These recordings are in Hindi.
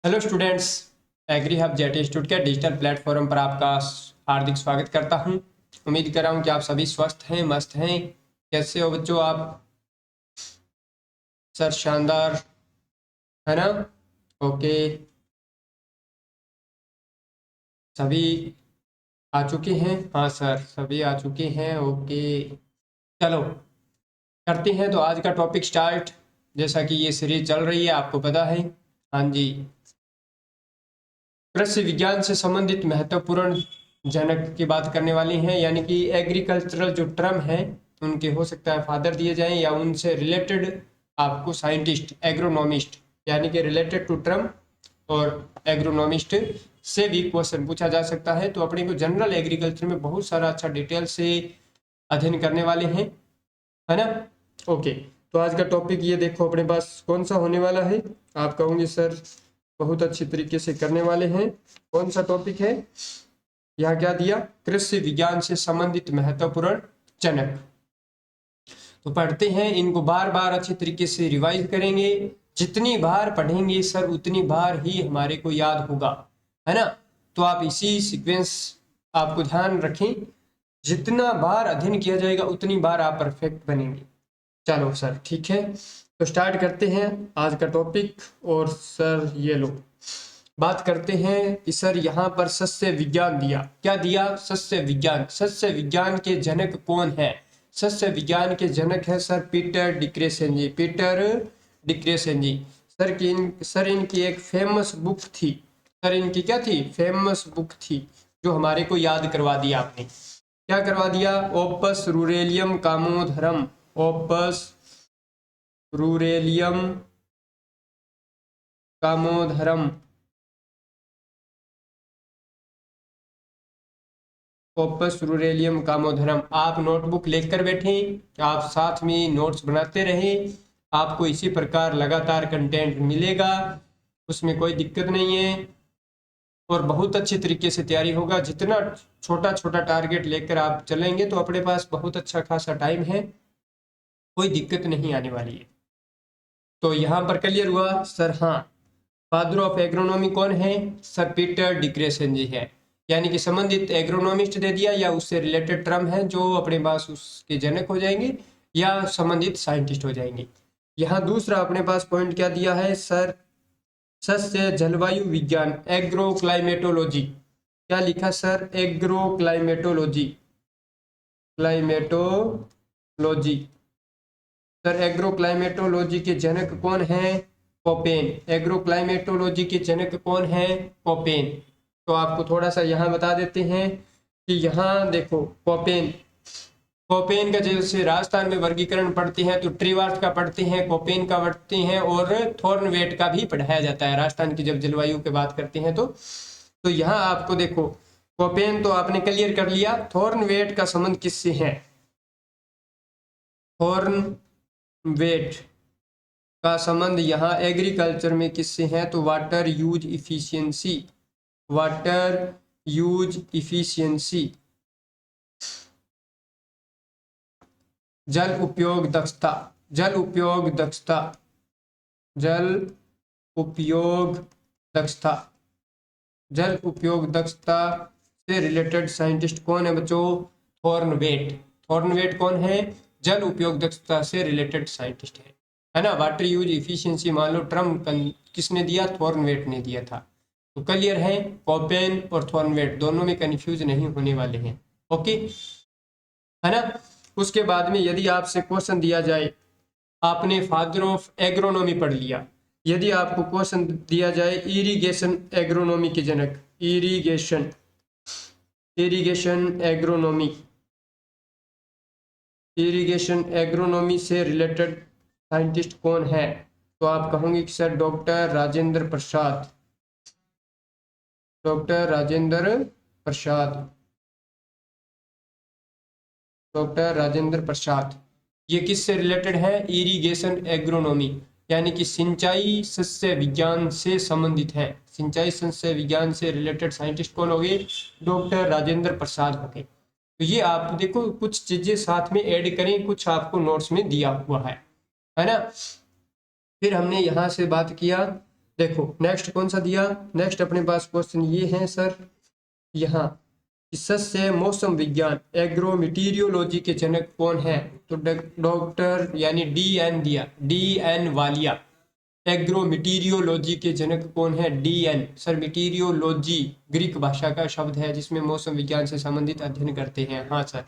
Hello students, agri hub jet institute के डिजिटल प्लेटफॉर्म पर आपका हार्दिक स्वागत करता हूं। उम्मीद कर रहा हूं कि आप सभी स्वस्थ हैं, मस्त हैं। कैसे हो बच्चों आप? सर शानदार, है ना? ओके, सभी आ चुके हैं? हाँ सर, सभी आ चुके हैं। ओके, चलो करते हैं तो आज का टॉपिक स्टार्ट। जैसा कि ये सीरीज चल रही है आपको पता है। हाँ जी, कृषि विज्ञान से संबंधित महत्वपूर्ण जनक की बात करने वाले हैं, यानी कि एग्रीकल्चरल जो टर्म है उनके हो सकता है फादर दिए जाएं या उनसे रिलेटेड आपको साइंटिस्ट, एग्रोनॉमिस्ट, यानी कि रिलेटेड टू टर्म और एग्रोनॉमिस्ट से भी क्वेश्चन पूछा जा सकता है। तो अपने को जनरल एग्रीकल्चर में बहुत सारा अच्छा डिटेल से अध्ययन करने वाले हैं, है ना? ओके, तो आज का टॉपिक ये देखो अपने पास कौन सा होने वाला है। आप कहोगे सर बहुत अच्छी तरीके से करने वाले हैं। कौन सा टॉपिक है? यहाँ क्या दिया? कृषि विज्ञान से संबंधित महत्वपूर्ण जनक। तो पढ़ते हैं, इनको बार बार अच्छी तरीके से रिवाइज करेंगे। जितनी बार पढ़ेंगे सर उतनी बार ही हमारे को याद होगा, है ना? तो आप इसी सीक्वेंस आपको ध्यान रखें, जितना बार अध्ययन किया जाएगा उतनी बार आप परफेक्ट बनेंगे। चलो सर ठीक है, तो स्टार्ट करते हैं आज का टॉपिक। और सर ये लो, बात करते हैं कि सर यहाँ पर सस्य विज्ञान दिया। क्या दिया? सस्य विज्ञान। सस्य विज्ञान के जनक कौन है? सस्य विज्ञान के जनक है सर पीटर डिक्रेसन जी। पीटर डिक्रेसन जी सर इनकी एक फेमस बुक थी। सर इनकी क्या थी? फेमस बुक थी, जो हमारे को याद करवा दिया आपने। क्या करवा दिया? ओपस रूरेलियम कामोधरम। ओपस रूरेलियम कामोधरम। ओपस रूरेलियम कामोधरम। आप नोटबुक लेकर बैठें, आप साथ में नोट्स बनाते रहें। आपको इसी प्रकार लगातार कंटेंट मिलेगा, उसमें कोई दिक्कत नहीं है और बहुत अच्छी तरीके से तैयारी होगा। जितना छोटा छोटा टारगेट लेकर आप चलेंगे तो अपने पास बहुत अच्छा खासा टाइम है, कोई दिक्कत नहीं आने वाली है। तो यहाँ पर क्लियर हुआ सर? हाँ, फादर ऑफ एग्रोनॉमी कौन है? सर पीटर डिक्रेसन जी है। यानी कि संबंधित एग्रोनॉमिस्ट दे दिया, या उससे रिलेटेड टर्म है जो अपने पास उसके जनक हो जाएंगे या संबंधित साइंटिस्ट हो जाएंगे। यहाँ दूसरा अपने पास पॉइंट क्या दिया है सर? सस्य जलवायु विज्ञान, एग्रो क्लाइमेटोलॉजी। क्या लिखा sir? Agro climatology. Climatology. Sir agro climatology के जनक कौन है? कोपेन। एग्रो क्लाइमेटोलॉजी के जनक कौन है? कोपेन। तो आपको थोड़ा सा यहाँ बता देते हैं कि यहाँ देखो, कोपेन कोपेन का जैसे राजस्थान में वर्गीकरण पढ़ते हैं तो ट्रीवार्थ का पढ़ते हैं, कोपेन का पढ़ते हैं और थॉर्नवेट का भी पढ़ाया जाता है राजस्थान की जब जलवायु की बात करते हैं तो यहाँ आपको देखो, कोपेन तो आपने क्लियर कर लिया। थॉर्नवेट का संबंध किससे है? थॉर्नवेट का संबंध यहाँ एग्रीकल्चर में किससे है? तो water use efficiency. Water use efficiency, जल उपयोग दक्षता। जल उपयोग दक्षता, जल उपयोग दक्षता, जल उपयोग दक्षता से रिलेटेड साइंटिस्ट कौन है बच्चों? थॉर्नवेट। थॉर्नवेट कौन है? जल उपयोग दक्षता से रिलेटेड साइंटिस्ट है ना? वाटर यूज इफिशियंसी मान लो टर्म किसने दिया? थॉर्नवेट ने दिया था। तो क्लियर है, कोपेन और थॉर्नवेट दोनों में कंफ्यूज नहीं होने वाले हैं। ओके, है ना? उसके बाद में यदि आपसे क्वेश्चन दिया जाए, आपने फादर ऑफ एग्रोनॉमी पढ़ लिया, यदि आपको क्वेश्चन दिया जाए इरिगेशन एग्रोनॉमी के जनक, irrigation irrigation agronomy, irrigation agronomy से रिलेटेड साइंटिस्ट कौन है? तो आप कहोगे कि sir doctor Rajendra Prasad. Doctor Rajendra Prasad, doctor Rajendra Prasad. ये किससे रिलेटेड है? इरिगेशन एग्रोनॉमी, यानी कि सिंचाई सस्य विज्ञान से संबंधित है। सिंचाई सस्य विज्ञान से रिलेटेड साइंटिस्ट कौन हो गए? डॉक्टर राजेंद्र प्रसाद हो गए। तो ये आप देखो, कुछ चीजें साथ में ऐड करें, कुछ आपको नोट्स में दिया हुआ है ना? फिर हमने यहाँ से बात किया देखो नेक्स्ट कौन सा दिया, नेक्स्ट अपने पास क्वेश्चन ये है सर यहाँ कि सस्य मौसम विज्ञान एग्रो मटीरियोलॉजी के जनक कौन है। तो डॉक्टर यानी DN दिया, DN वालिया। एग्रो मटीरियोलॉजी के जनक कौन है, DN। सर मटीरियोलॉजी ग्रीक भाषा का शब्द है जिसमें मौसम विज्ञान से संबंधित अध्ययन करते हैं। हाँ सर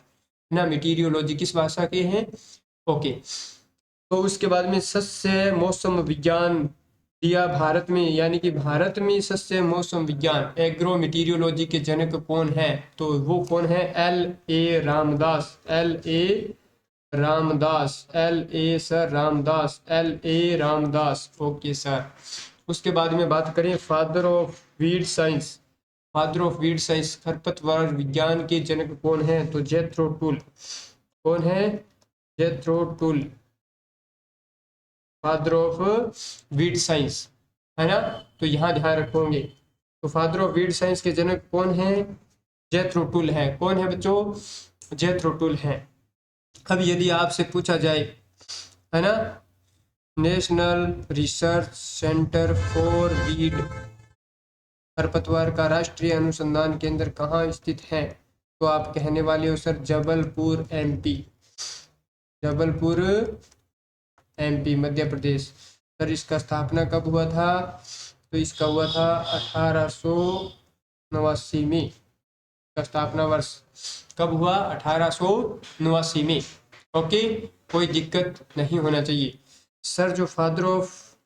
ना, मटीरियोलॉजी किस भाषा के हैं। ओके, तो उसके बाद में सस्य मौसम विज्ञान दिया भारत में, यानी कि भारत में सस्य मौसम विज्ञान एग्रो मटीरियोलॉजी के जनक कौन है। तो वो कौन है, LA Ramdas. LA sir Ramdas, LA Ramdas. Okay sir. उसके बाद में बात करें father of weed science, father of weed science खरपतवार विज्ञान के जनक कौन है। तो जेथरो टूल। कौन है, Jethro Tull, father of weed science, है ना। तो यहाँ ध्यान रखोगे। तो फादर ऑफ वीड साइंस के जनक कौन है, जेथरो टूल है। कौन है बच्चों, जेथरो टूल है। अब यदि आपसे पूछा जाए, है ना, national research centre for weed, खरपतवार का राष्ट्रीय अनुसंधान केंद्र कहाँ स्थित है। तो आप कहने वाले हो sir Jabalpur MP, Jabalpur MP Madhya Pradesh. Sir इसका स्थापना कब हुआ था। तो इसका हुआ था 1889 में। इसका स्थापना वर्ष कब हुआ, 1889 में। ओके, कोई दिक्कत नहीं होना चाहिए। सर जो फादर ऑफ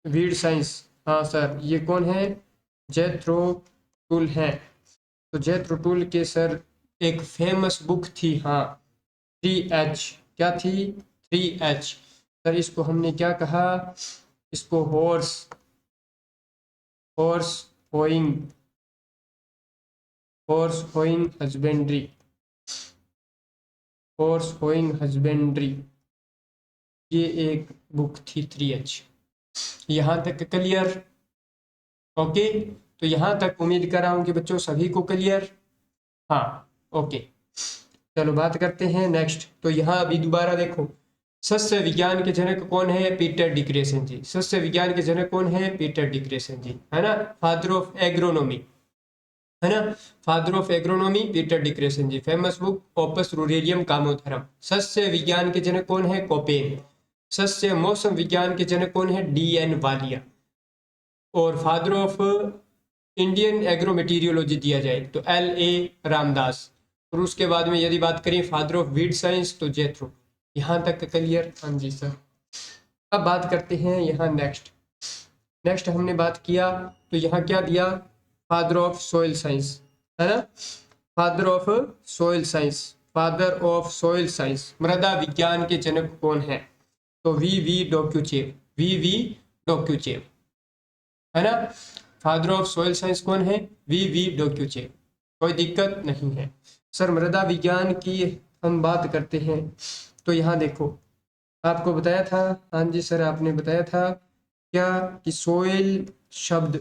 वीड साइंस, हाँ सर ये कौन है, जेथरो टूल है। तो जेथरो टूल के सर एक फेमस बुक थी, हाँ 3H, क्या थी, 3H। सर इसको हमने क्या कहा, इसको horse hoeing, horse hoeing husbandry, horse hoeing husbandry, ये एक बुक थी 3H। यहाँ तक क्लियर। ओके, तो यहाँ तक उम्मीद कर रहा हूँ कि बच्चों सभी को क्लियर। हाँ ओके, चलो बात करते हैं नेक्स्ट। तो यहाँ अभी दोबारा देखो, सस्य विज्ञान के जनक कौन है, पीटर डिक्रेसन जी। सस्य विज्ञान के जनक कौन है, पीटर डिक्रेसन जी, है ना। फादर ऑफ एग्रोनॉमी, है ना, father of agronomy Peter Decrescenzi ji. Famous book Opus Ruralium Commodorum. सस्य विज्ञान के जनक कौन है, कोपेन। सस्य मौसम विज्ञान के जनक कौन है, DN वालिया। और फादर ऑफ इंडियन एग्रो मटीरियोलॉजी दिया जाए तो LA रामदास। और उसके बाद में यदि बात करें फादर ऑफ वीड साइंस तो जेथरो। यहाँ तक क्लियर, हाँ जी सर। अब बात करते हैं यहाँ नेक्स्ट हमने बात किया तो यहाँ क्या दिया, फादर ऑफ सॉइल साइंस, है ना। Father of soil science, father of soil science मृदा विज्ञान के जनक कौन है। तो VV डोक्यूचेव, VV डोक्यूचेव, है ना। फादर ऑफ सॉइल साइंस कौन है, VV डोक्यूचेव। कोई दिक्कत नहीं है। सर मृदा विज्ञान की हम बात करते हैं तो यहाँ देखो, आपको बताया था, हाँ जी सर आपने बताया था क्या कि सोइल शब्द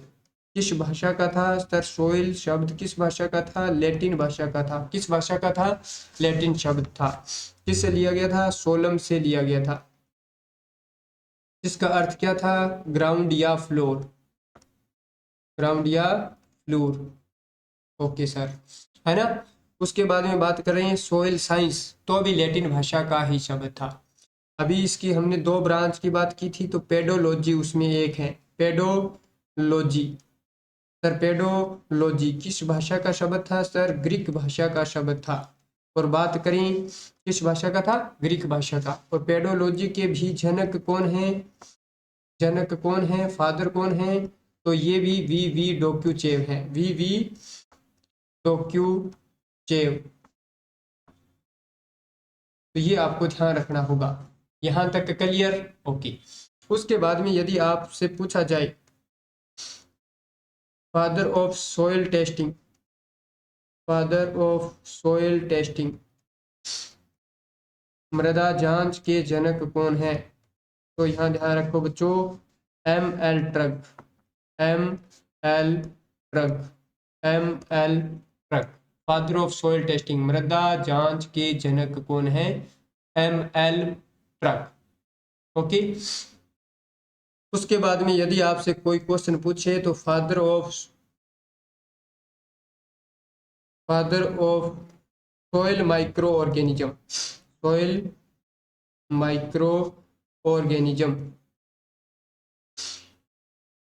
किस भाषा का था। सर सोइल शब्द किस भाषा का था, लैटिन भाषा का था। किस भाषा का था, लैटिन शब्द था। किससे लिया गया था, सोलम से लिया गया था। जिसका अर्थ क्या था, ग्राउंड या फ्लोर, ग्राउंड या फ्लोर। ओके सर, है ना। उसके बाद में बात कर रहे हैं सोइल साइंस, तो अभी लैटिन भाषा का ही शब्द था। अभी इसकी हमने 2 ब्रांच की बात की थी, तो पेडोलॉजी उसमें एक है, पेडोलॉजी। सर पेडोलॉजी किस भाषा का शब्द था, सर ग्रीक भाषा का शब्द था। और बात करें किस भाषा का था, ग्रीक भाषा का। और पेडोलॉजी के भी जनक कौन है, जनक कौन है, फादर कौन है। तो ये भी VV डोक्यूचेव है, VV डोक्यूचेव। तो ये आपको ध्यान रखना होगा। यहाँ तक क्लियर, ओके। उसके बाद में यदि आपसे पूछा जाए father of soil testing, father of soil testing मृदा जांच के जनक कौन है। तो यहाँ ध्यान रखो बच्चों, ML Truog, ML Truog, ML Truog. Father of soil testing मृदा जांच के जनक कौन है, ML ट्रग। ओके, उसके बाद में यदि आपसे कोई क्वेश्चन पूछे तो father of soil micro organism, soil micro organism,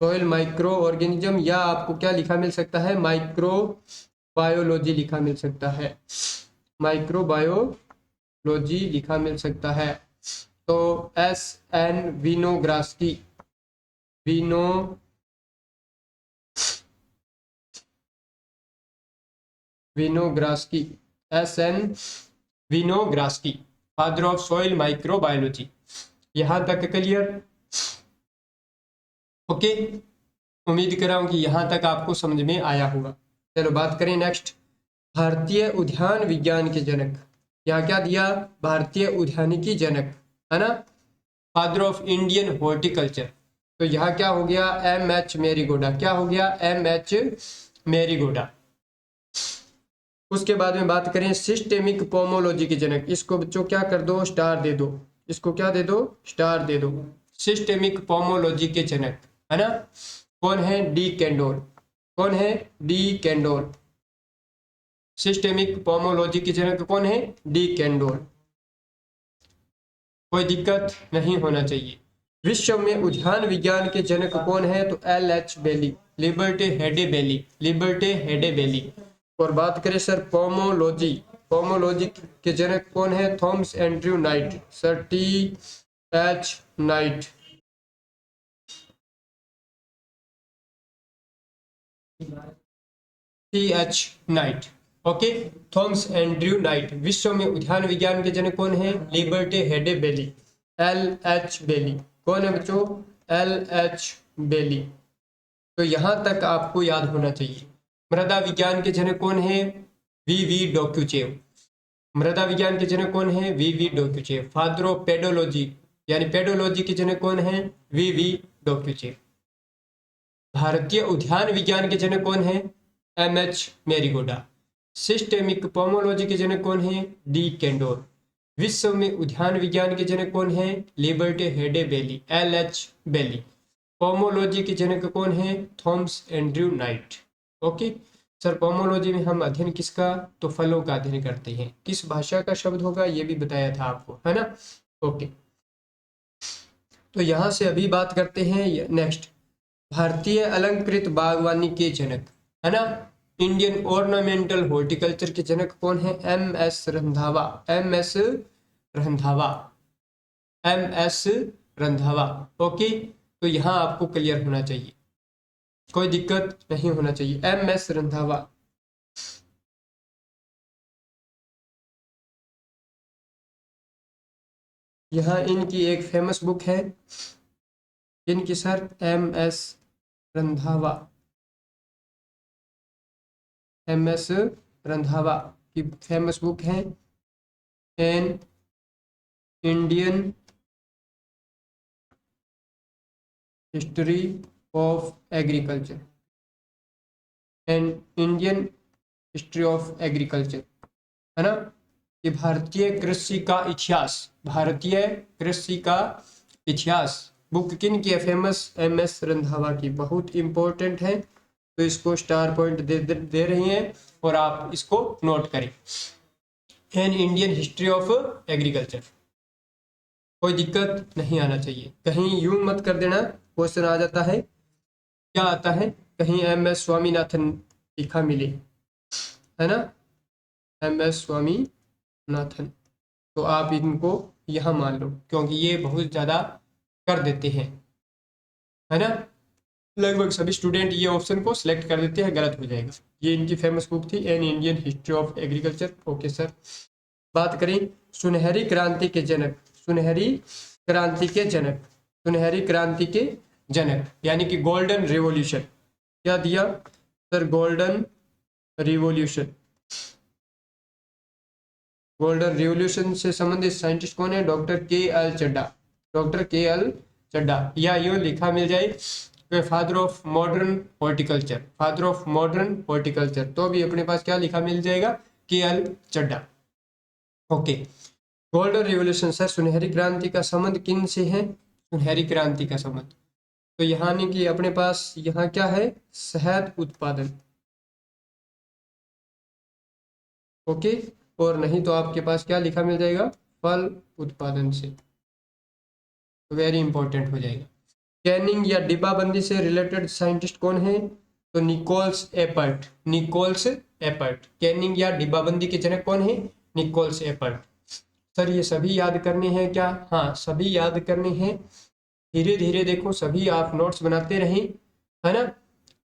soil micro organism, या आपको क्या लिखा मिल सकता है, माइक्रो बायोलॉजी लिखा मिल सकता है, माइक्रो बायोलॉजी लिखा मिल सकता है। तो SN Winogradsky, Winogradsky, SN Winogradsky, father of soil microbiology. यहां तक क्लियर? ओके, उम्मीद कर रहा हूं कि यहां तक आपको समझ में आया होगा। चलो बात करें नेक्स्ट, भारतीय उद्यान विज्ञान के जनक। यहाँ क्या दिया, भारतीय उद्यानिकी जनक, है ना, फादर ऑफ इंडियन हॉर्टिकल्चर। तो यहाँ क्या हो गया, MH मेरीगोडा। क्या हो गया, MH मेरीगोडा। उसके बाद में बात करें सिस्टेमिक पोमोलॉजी के जनक, इसको बच्चों क्या कर दो, स्टार दे दो, इसको क्या दे दो, स्टार दे दो। सिस्टेमिक पोमोलॉजी के जनक, है ना, कौन है, डी कैंडोल। कौन है, डी कैंडोल। सिस्टेमिक पोमोलॉजी के जनक कौन है, डी कैंडोल। कोई दिक्कत नहीं होना चाहिए। विश्व में उद्यान विज्ञान के जनक कौन है, तो LH बेली, लिबर्टे हेडे बेली, लिबर्टे हेडे बेली। और बात करें सर पोमोलॉजी, पोमोलॉजी के जनक कौन है, Thomas Andrew night, sir TH night. TH night, okay, Thomas Andrew night. विश्व में उद्यान विज्ञान के जनक कौन है, लिबर्टे हेडे बेली, LH बेली। कौन है बच्चों, LH बेली। तो यहां तक आपको याद होना चाहिए। मृदा विज्ञान के जनक कौन है, VV डोक्यूचेव। मृदा विज्ञान के जनक कौन है, VV डोक्यूचेव। फादर ऑफ पेडोलॉजी यानी पेडोलॉजी के जनक कौन है, VV डोक्यूचेव। भारतीय उद्यान विज्ञान के जनक कौन है, MH मेरीगोडा। सिस्टेमिक पोमोलॉजी के जनक कौन है, डी कैंडोर। विश्व में उद्यान विज्ञान के जनक कौन है, लिबर्टे हेडे बेली, LH बेली। पोमोलॉजी के जनक कौन है, Thomas Andrew night. Okay sir, pomology में हम अध्ययन किसका, तो फलों का अध्ययन करते हैं। किस भाषा का शब्द होगा ये भी बताया था आपको, है ना। ओके, तो यहां से अभी बात करते हैं नेक्स्ट, भारतीय अलंकृत बागवानी के जनक, है ना, इंडियन ऑर्नामेंटल हॉर्टिकल्चर के जनक कौन है, MS Randhawa, MS Randhawa, MS Randhawa. Okay, तो यहां आपको क्लियर होना चाहिए, कोई दिक्कत नहीं होना चाहिए, MS रंधावा। यहाँ इनकी एक फेमस बुक है, इनकी sir MS Randhawa, MS Randhawa की फेमस बुक है, an Indian history of agriculture, and Indian history of agriculture, है ना। ये भारतीय कृषि का इतिहास, भारतीय कृषि का इतिहास बुक किन की है, फेमस, MS रंधावा की। बहुत इंपॉर्टेंट है, तो इसको स्टार पॉइंट दे रही हैं और आप इसको नोट करें, an Indian history of agriculture. कोई दिक्कत नहीं आना चाहिए, कहीं यूं मत कर देना, क्वेश्चन आ जाता है, क्या आता है, कहीं MS स्वामीनाथन लिखा मिले, है ना, MS स्वामीनाथन, तो आप इनको यहाँ मान लो, क्योंकि ये बहुत ज़्यादा कर देते हैं, है ना। लगभग सभी स्टूडेंट ये ऑप्शन को सिलेक्ट कर देते हैं, गलत हो जाएगा। ये इनकी फेमस बुक थी, an Indian history of agriculture. Okay sir, बात करें सुनहरी क्रांति के जनक, सुनहरी क्रांति के जनक, सुनहरी क्रांति के जनक यानी कि गोल्डन रिवॉल्यूशन। क्या दिया sir, golden revolution. Golden revolution से संबंधित साइंटिस्ट कौन है, डॉक्टर KL चड्डा, डॉक्टर KL चड्डा, या यूं लिखा मिल जाए father of modern horticulture, father of modern horticulture, तो भी अपने पास क्या लिखा मिल जाएगा, KL चड्डा। ओके, गोल्डन रिवॉल्यूशन सर, सुनहरी क्रांति का संबंध किन से है, सुनहरी क्रांति का संबंध तो यहाँ नहीं कि अपने पास यहाँ क्या है, शहद उत्पादन। ओके, और नहीं तो आपके पास क्या लिखा मिल जाएगा, फल उत्पादन से, वेरी इंपॉर्टेंट हो जाएगा। कैनिंग या डिब्बाबंदी से रिलेटेड साइंटिस्ट कौन है, तो Nichols Appert, Nichols Appert. Canning या डिब्बाबंदी के जनक कौन है, निकोल्स एपर्ट। सर ये सभी याद करने हैं क्या, हाँ सभी याद करने हैं, धीरे धीरे देखो सभी आप नोट्स बनाते रहें, है ना,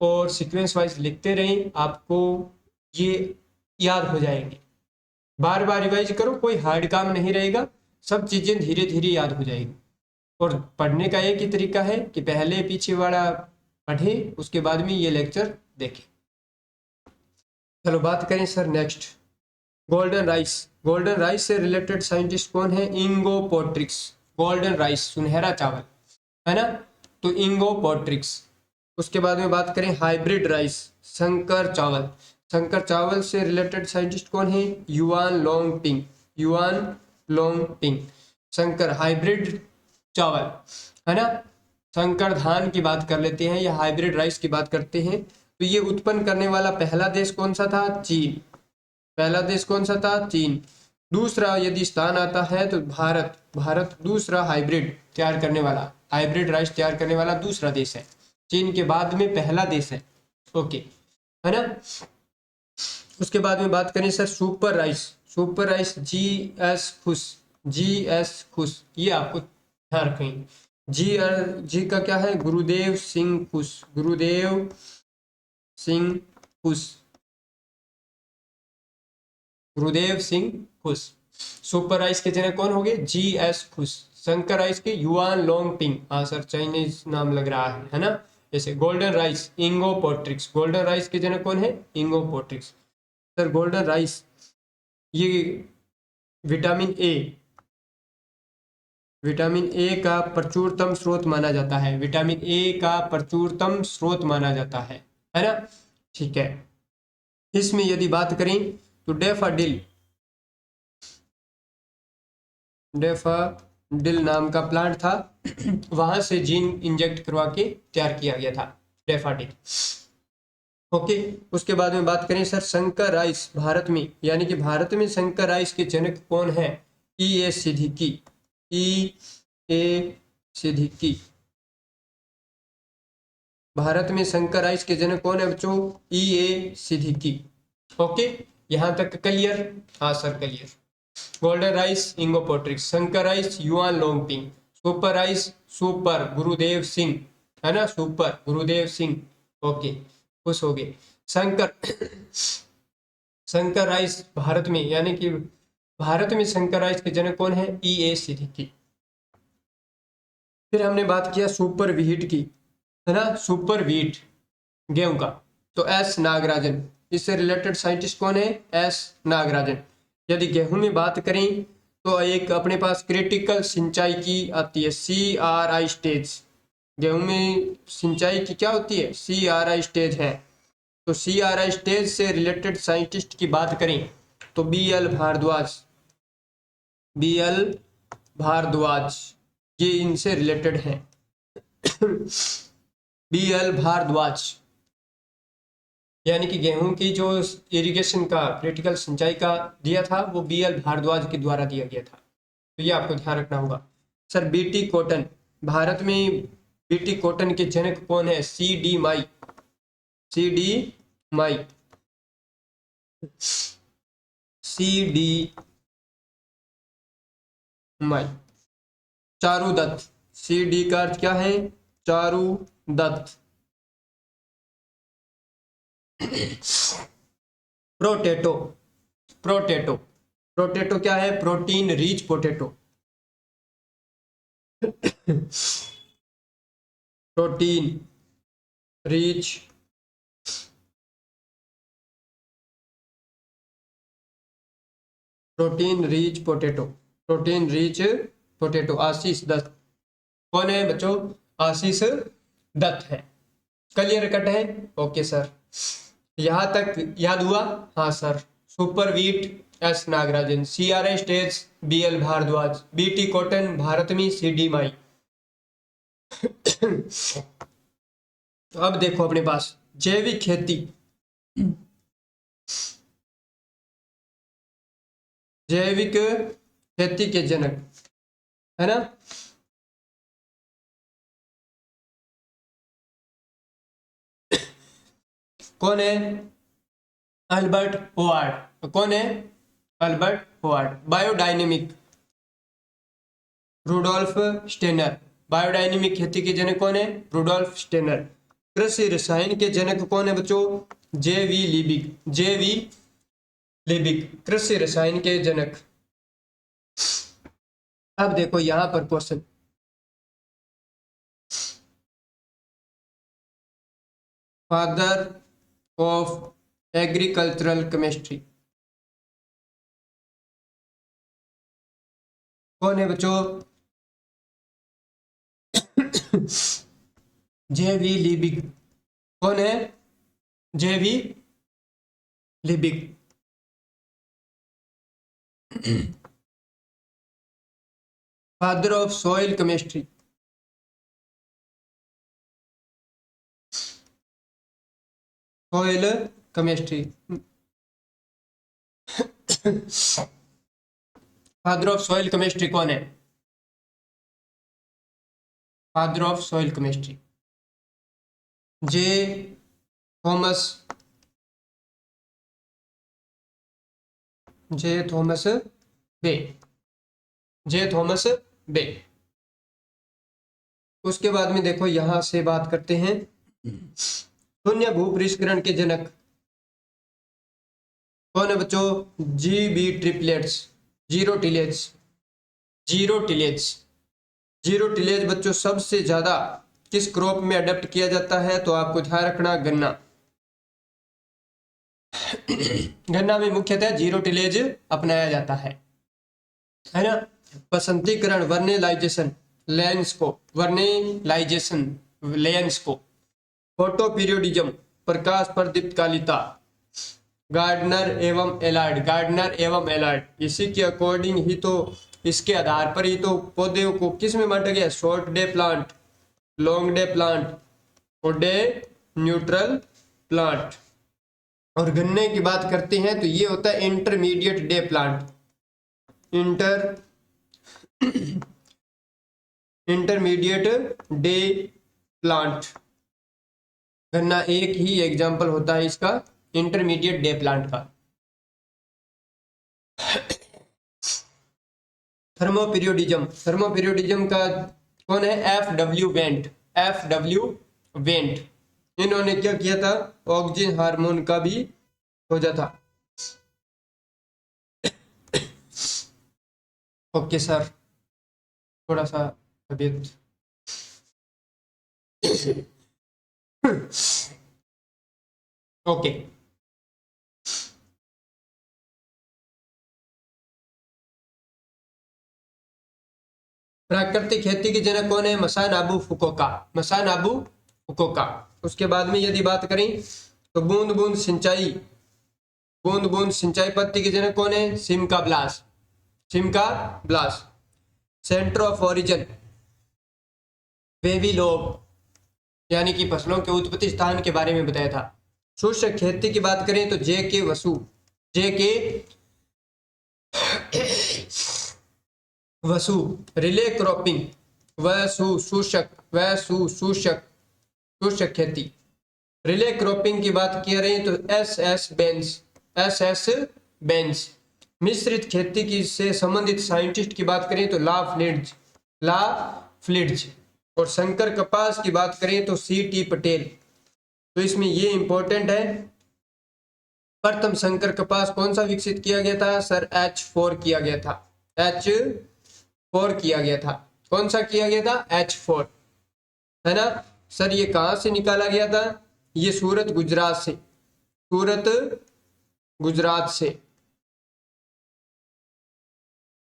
और सीक्वेंस वाइज लिखते रहें, आपको ये याद हो जाएंगे। बार बार रिवाइज करो, कोई हार्ड काम नहीं रहेगा, सब चीजें धीरे धीरे याद हो जाएगी। और पढ़ने का एक ही तरीका है कि पहले पीछे वाला पढ़े, उसके बाद में ये लेक्चर देखें। चलो बात करें sir next, golden rice. Golden rice से रिलेटेड साइंटिस्ट कौन है, इंगो पोट्रिक्स। गोल्डन राइस सुनहरा चावल, है ना, तो इंगो पोट्रिक्स। उसके बाद में बात करें हाइब्रिड राइस, संकर चावल। संकर चावल से रिलेटेड साइंटिस्ट कौन है, युआन लोंग पिंग, युआन लोंग पिंग। संकर हाइब्रिड चावल, है ना, संकर धान की बात कर लेते हैं या हाइब्रिड राइस की बात करते हैं, तो ये उत्पन्न करने वाला पहला देश कौन सा था, चीन। पहला देश कौन सा था, चीन। दूसरा यदि स्थान आता है तो भारत, भारत दूसरा हाइब्रिड तैयार करने वाला, हाइब्रिड राइस तैयार करने वाला दूसरा देश है, चीन के बाद में पहला देश है। ओके, है ना। उसके बाद में बात करें sir super rice, super rice G S खुश, जी एस खुश, ये आपको ध्यान रखें। जी का क्या है, गुरुदेव सिंह खुश, गुरुदेव सिंह खुश, गुरुदेव सिंह खुश। सुपर राइस के जनक कौन हो गए, जी एस खुश। शंकर राइस के युआन लोंग पिंग, हाँ सर चाइनीज नाम लग रहा है ना। जैसे golden rice Ingo पोट्रिक्स, golden rice के जनक कौन है, इंगो पोट्रिक्स। सर गोल्डन राइस ये विटामिन ए, विटामिन ए का प्रचुरतम स्रोत माना जाता है, विटामिन ए का प्रचुरतम स्रोत माना जाता है ना। ठीक है, इसमें यदि बात करें तो डेफाडिल, डेफाडिल नाम का प्लांट था वहां से जीन इंजेक्ट करवा के तैयार किया गया था डेफाडिल। ओके, उसके बाद में बात करें सर संकर राइस भारत में, यानी कि भारत में संकर राइस के जनक कौन है, ई ए सिद्दीकी, ई ए सिद्दीकी। भारत में संकर राइस के जनक कौन है बच्चों, ई ए सिद्दीकी। ओके, यहां तक क्लियर, हाँ sir clear. Golden rice Ingo Potrykus, संकर rice Yuan Longping, super rice super Gurudev Singh, है ना, सुपर गुरुदेव सिंह। ओके, खुश हो गए। शंकर शंकर राइस भारत में, यानी कि भारत में शंकर राइस के जनक कौन है, ई ए सिद्दीकी। फिर हमने बात किया सुपर व्हीट की, है ना, सुपर व्हीट गेहूं का, तो एस नागराजन। इससे रिलेटेड साइंटिस्ट कौन है, एस नागराजन। यदि गेहूं में बात करें तो एक अपने पास क्रिटिकल सिंचाई की आती है, CRI स्टेज। गेहूं में सिंचाई की क्या होती है, CRI स्टेज है। तो CRI स्टेज से रिलेटेड साइंटिस्ट की बात करें तो BL भारद्वाज, BL भारद्वाज, ये इनसे रिलेटेड है BL भारद्वाज, यानी कि गेहूं की जो इरिगेशन का क्रिटिकल सिंचाई का दिया था वो BL भारद्वाज के द्वारा दिया गया था, तो ये आपको ध्यान रखना होगा। सर BT कॉटन, भारत में BT कॉटन के जनक कौन है, CD माई, CD माई, CD माई। चारू दत्त, CD का अर्थ क्या है, चारू दत्त। प्रोटेटो, प्रोटेटो, प्रोटेटो क्या है, protein rich potato protein rich protein rich potato, protein rich potato. Ashish Dutt कौन है बच्चों, आशीष दत्त है। क्लियर कट है, ओके सर, यहां तक याद हुआ, हाँ sir. Super wheat S Nagarajan, CRI stage BL Bhardwaj, BT cotton Bharat में CD माई तो अब देखो अपने पास जैविक खेती, जैविक खेती के जनक, है ना, कौन है? Albert Howard. कौन है? Albert Howard. Biodynamic, Rudolf Steiner. Biodynamic खेती के जनक कौन है? Rudolf Steiner. कृषि रसायन के जनक कौन है बच्चों? जे.वी. लिबिक। जे.वी. लिबिक कृषि रसायन के जनक। अब देखो यहां पर question, father of agricultural chemistry कौन है बच्चों? जे.वी. लिबिक। कौन है? J V. Liebig. Father of soil chemistry, soil chemistry. Father of soil chemistry कौन है? Father of soil chemistry J Thomas, J Thomas Way. J Thomas Way. उसके बाद में देखो यहां से बात करते हैं, शून्य भूपृष्ठकरण के जनक कौन है बच्चों? GB. Triplets. Zero tillage. Zero tillage. Zero tillage बच्चों सबसे ज्यादा किस क्रॉप में अडेप्ट किया जाता है? तो आपको ध्यान रखना, गन्ना। गन्ना में मुख्यतः जीरो टिलेज अपनाया जाता है ना। बसंतीकरण, वर्नेलाइजेशन, लेंस को, वर्नेलाइजेशन, लेंस को। फोटो पीरियोडिज्म, प्रकाश प्रदीप्तकालिता। गार्डनर एवं एलार्ड, गार्डनर एवं एलार्ड। इसी के अकॉर्डिंग ही तो, इसके आधार पर ही तो पौधों को किस में बांटा गया? Short day plant, long day plant और डे न्यूट्रल प्लांट। और गन्ने की बात करते हैं तो ये होता है intermediate day plant. Intermediate day plant. गन्ना एक ही एग्जाम्पल होता है इसका, इंटरमीडिएट डे प्लांट का। थर्मोपीरियोडिज्म, थर्मोपीरियोडिज्म का कौन है? एफ.डब्ल्यू. वेंट। एफ.डब्ल्यू. वेंट। इन्होंने क्या किया था? ऑक्सीजन हार्मोन का भी खोजा था। ओके सर, थोड़ा सा तबीयत ओके। प्राकृतिक खेती के जनक कौन है? मसानाबू फुकोका। मसानाबू फुकोका। उसके बाद में यदि बात करें तो बूंद बूंद सिंचाई, बूंद बूंद सिंचाई पद्धति के जनक कौन है? Simcha Blass. Simcha Blass. Centre of origin, Vavilov, यानी कि फसलों के उत्पत्ति स्थान के बारे में बताया था। शुष्क खेती की बात करें तो जे.के. वसु। जे.के. वसु। रिले क्रॉपिंग, वसु शुष्क, वसु शुष्क, शुष्क खेती। रिले क्रॉपिंग की बात की रहे तो एस.एस. बेंस, एस.एस. बेंस। मिश्रित खेती की से संबंधित साइंटिस्ट की बात करें तो ला फ्लिड्ज, ला फ्लिड्ज। और शंकर कपास की बात करें तो सी.टी. पटेल। तो इसमें ये इंपॉर्टेंट है, प्रथम शंकर कपास कौन सा विकसित किया गया था? सर H4 किया गया था। H4 किया गया था। कौन सा किया गया था? H4, है ना। सर ये कहां से निकाला गया था? ये सूरत गुजरात से, सूरत गुजरात से।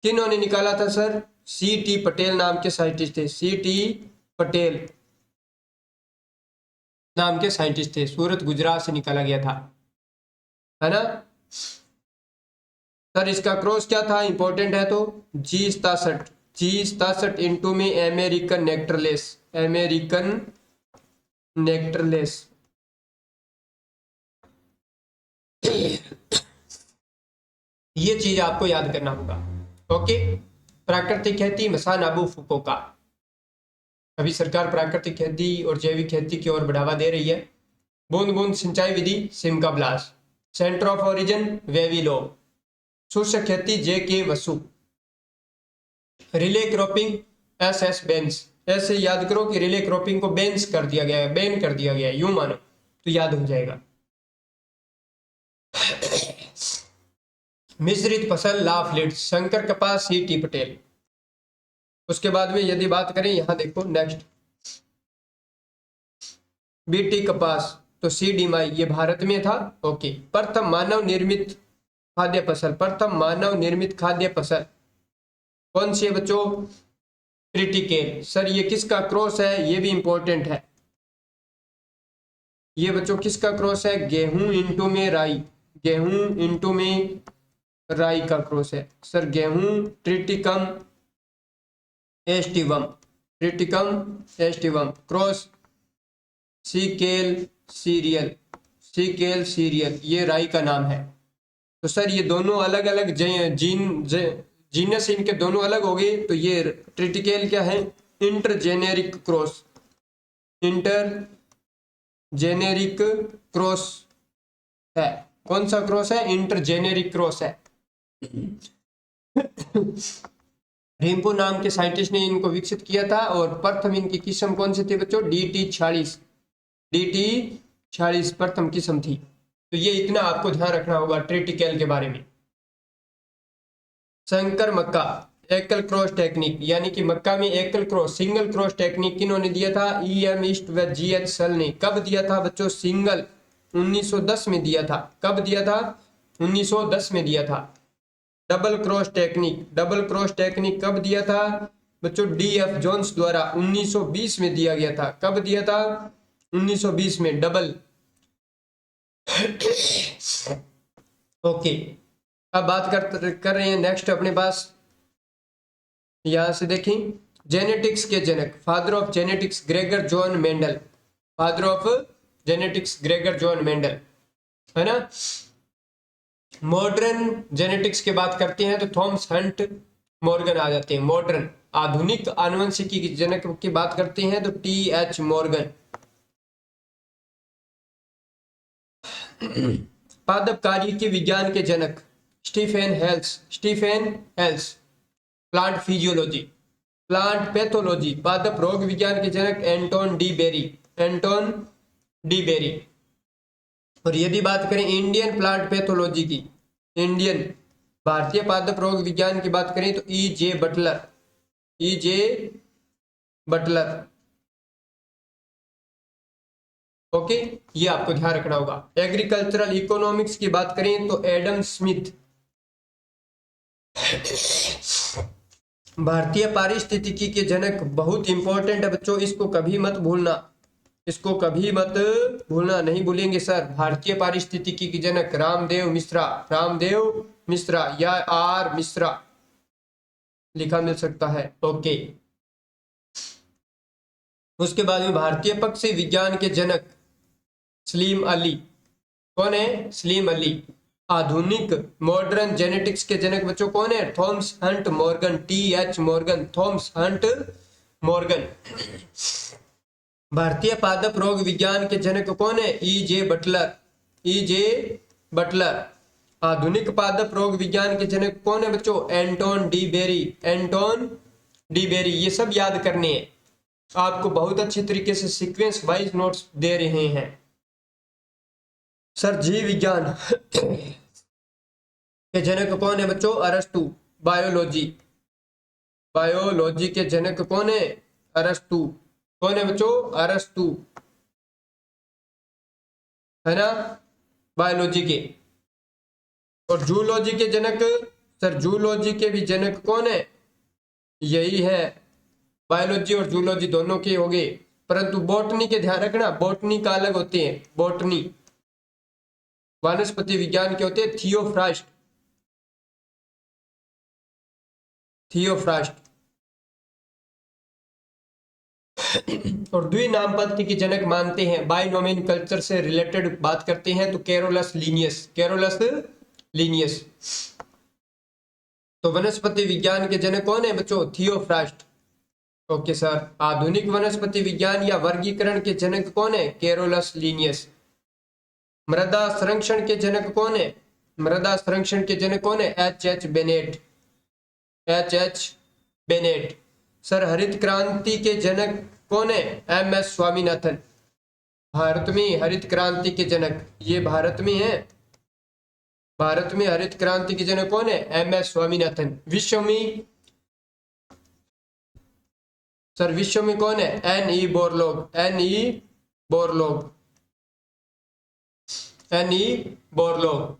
किन्होंने निकाला था सर? सी.टी. पटेल नाम के साइंटिस्ट थे। सी.टी. पटेल नाम के साइंटिस्ट थे, सूरत गुजरात से निकाला गया था, है ना। सर इसका क्रॉस क्या था? इंपॉर्टेंट है तो G67, G67 इंटू में अमेरिकन नेक्टरलेस, अमेरिकन नेक्टरलेस। ये चीज आपको याद करना होगा। ओके। प्राकृतिक खेती मसान अबू फुकोका। अभी सरकार प्राकृतिक खेती और जैविक खेती की ओर बढ़ावा दे रही है। बूंद बूंद सिंचाई विधि Simcha Blass. Centre of origin Vavilov. शुष्क खेती J K Vasu. Relay cropping S S Bains. ऐसे याद करो कि रिले क्रॉपिंग को बेंस कर दिया गया है, बैन कर दिया गया है, यूं मानो तो याद हो जाएगा। मिश्रित फसल लाफ लीड शंकर कपास सी टी पटेल। उसके बाद में यदि बात करें, यहां देखो नेक्स्ट बीटी कपास तो सी डी माई, ये भारत में था। ओके। प्रथम मानव निर्मित खाद्य फसल, प्रथम मानव निर्मित खाद्य फसल कौन सी है बच्चों? क्रिटिकेल। सर ये किसका क्रॉस है? ये भी इंपॉर्टेंट है। ये बच्चों किसका क्रॉस है? गेहूं इंटू में राई, गेहूं इंटू में राई का क्रॉस है। सर गेहूं triticum aestivum, triticum aestivum cross secale cereal, secale cereal, ये राई का नाम है। तो सर ये दोनों अलग अलग जीनस इनके दोनों अलग हो गए। तो ये ट्रिटिकेल क्या है? इंटरजेनेरिक क्रॉस, इंटर जेनेरिक क्रॉस है। कौन सा क्रॉस है? इंटरजेनेरिक क्रॉस है। रिम्पो नाम के साइंटिस्ट ने इनको विकसित किया था और प्रथम इनकी किस्म कौन सी थी बच्चों? DT40, DT40 प्रथम किस्म थी। तो ये इतना आपको ध्यान रखना होगा ट्रिटिकेल के बारे में। शंकर मक्का एकल क्रॉस टेक्निक, यानी कि मक्का में एकल क्रॉस सिंगल क्रॉस टेक्निक किन्होंने दिया था? EM ईस्ट व GH सल ने। कब दिया था बच्चों? सिंगल 1910 में दिया था। कब दिया था? 1910 में दिया था। Double cross technique, double cross technique कब दिया था बच्चों? DF जोन्स द्वारा 1920 में दिया गया था। कब दिया था? 1920 में डबल। ओके। अब बात कर रहे हैं नेक्स्ट अपने पास, यहां से देखें जेनेटिक्स के जनक, father of genetics Gregor John Mendel, father of genetics Gregor John Mendel, है ना। मॉडर्न जेनेटिक्स की बात करते हैं तो थॉमस हंट मॉर्गन आ जाते हैं। मॉडर्न आधुनिक आनुवंशिकी की जनक की बात करते हैं तो TH मॉर्गन। पादप कार्य के विज्ञान के जनक Stephen Hales, Stephen Hales. Plant physiology, plant pathology, पादप रोग विज्ञान के जनक Anton de Bary, Anton de Bary. और यदि बात करें इंडियन प्लांट पैथोलॉजी की, इंडियन भारतीय पादप रोग विज्ञान की बात करें तो EJ Butler, EJ Butler. Okay, ये आपको ध्यान रखना होगा। एग्रीकल्चरल इकोनॉमिक्स की बात करें तो एडम स्मिथ। भारतीय पारिस्थितिकी के जनक बहुत इंपॉर्टेंट है बच्चों, इसको कभी मत भूलना, इसको कभी मत भूलना। नहीं भूलेंगे सर। भारतीय पारिस्थितिकी के जनक रामदेव मिश्रा, रामदेव मिश्रा या R मिश्रा लिखा मिल सकता है। ओके। उसके बाद में भारतीय पक्षी विज्ञान के जनक सलीम अली। कौन है? सलीम अली। आधुनिक मॉडर्न जेनेटिक्स के जनक बच्चों कौन है? Thomas Hunt Morgan, TH Morgan, Thomas Hunt Morgan. भारतीय पादप रोग विज्ञान के जनक कौन है? EJ Butler, EJ Butler. आधुनिक पादप रोग विज्ञान के जनक कौन है बच्चों? Anton de Bary, Anton de Bary. ये सब याद करने हैं आपको, बहुत अच्छी तरीके से सीक्वेंस वाइज नोट्स दे रहे हैं सर। जीव विज्ञान के जनक कौन है बच्चों? अरस्तु। बायोलॉजी, बायोलॉजी के जनक कौन है? अरस्तु। कौन है बच्चों? अरस्तु, है ना, बायोलॉजी के। और जूलॉजी के जनक सर, जूलॉजी के भी जनक कौन है? यही है, बायोलॉजी और जूलॉजी दोनों के हो गए। परंतु बॉटनी के ध्यान रखना, बॉटनी का अलग होते हैं। बॉटनी वनस्पति विज्ञान के होते हैं थियोफ्रास्ट, थियोफ्रास्ट। और द्वि नामपत्ति के जनक मानते हैं, बाइनोमिन कल्चर से रिलेटेड बात करते हैं तो कैरोलस लीनियस, कैरोलस लीनियस। तो वनस्पति विज्ञान के जनक कौन है बच्चों? थियोफ्रास्ट। Okay sir. आधुनिक वनस्पति विज्ञान या वर्गीकरण के जनक कौन है? Carolus Linnaeus. मृदा संरक्षण के जनक कौन है? मृदा संरक्षण के जनक कौन है? H Bennett, H Bennett. Sir हरित क्रांति के जनक कौन है? एस स्वामीनाथन। भारत में हरित क्रांति के जनक, ये भारत में है, भारत में हरित क्रांति के जनक कौन है? एस स्वामीनाथन। विश्व में सर, विश्व में कौन है? N Borlaug, N Borlaug, N Borlaug.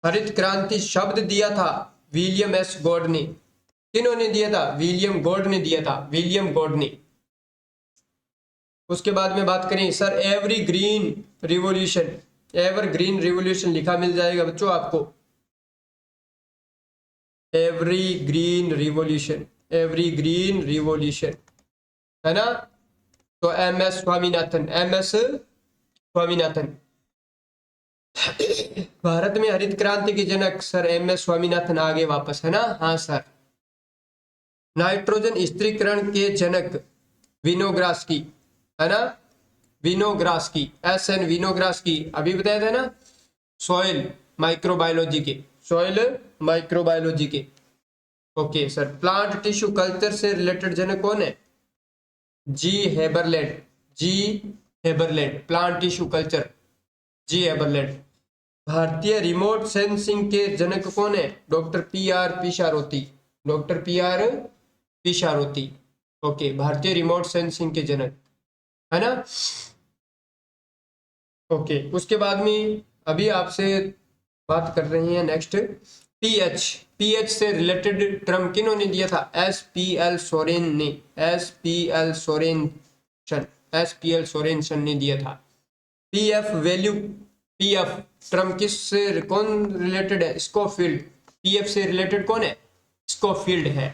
हरित क्रांति शब्द दिया था विलियम एस गॉड ने। किन्होंने दिया था? विलियम गॉड ने दिया था, विलियम गॉड ने। उसके बाद में बात करें sir every green revolution, ever green revolution लिखा मिल जाएगा बच्चों आपको, every green revolution, every green revolution, है ना? तो एस स्वामीनाथन, एस स्वामीनाथन। भारत में हरित क्रांति के जनक सर एस स्वामीनाथन। आगे वापस, है ना? हाँ सर। नाइट्रोजन स्त्रीकरण के जनक विनोग्रास्की, है ना? विनोग्रास्की, SN विनोग्रास्की, अभी बताया था ना? सॉइल माइक्रोबायोलॉजी के, सॉइल माइक्रोबायोलॉजी के। Okay sir. Plant tissue culture से रिलेटेड जनक कौन है? G Haberlandt, G Haberlandt. Plant tissue culture, G Haberlandt. भारतीय रिमोट सेंसिंग के जनक कौन है? Doctor PR Pisharoty, doctor PR Pisharoty. Okay, भारतीय रिमोट सेंसिंग के जनक, है ना? ओके, उसके बाद में अभी आपसे बात कर रहे हैं नेक्स्ट पीएच। पीएच से रिलेटेड टर्म किन्होंने दिया था? SPL सोरेन ने, SPL सोरेनसन, SPL सोरेनसन ने दिया था। पीएफ वैल्यू, पीएफ टर्म किस से कौन रिलेटेड है? स्कोफील्ड। पीएफ से रिलेटेड कौन है? स्कोफील्ड है।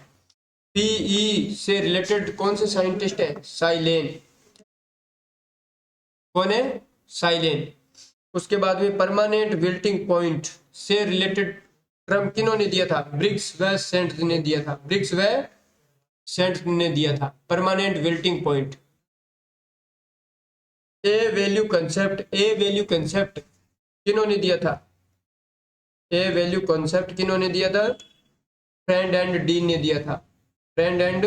पीई से रिलेटेड कौन से साइंटिस्ट है? साइलेन। कौन है? साइलेन। उसके बाद में परमानेंट विल्टिंग पॉइंट से रिलेटेड टर्म किन्होंने दिया था? ब्रिग्स व सेंट ने दिया था, ब्रिग्स व सेंट ने दिया था परमानेंट विल्टिंग पॉइंट। ए वैल्यू कंसेप्ट, ए वैल्यू कंसेप्ट किन्होंने दिया था? ए वैल्यू कंसेप्ट किन्होंने दिया था? फ्रेंड एंड डी ने दिया था, फ्रेंड एंड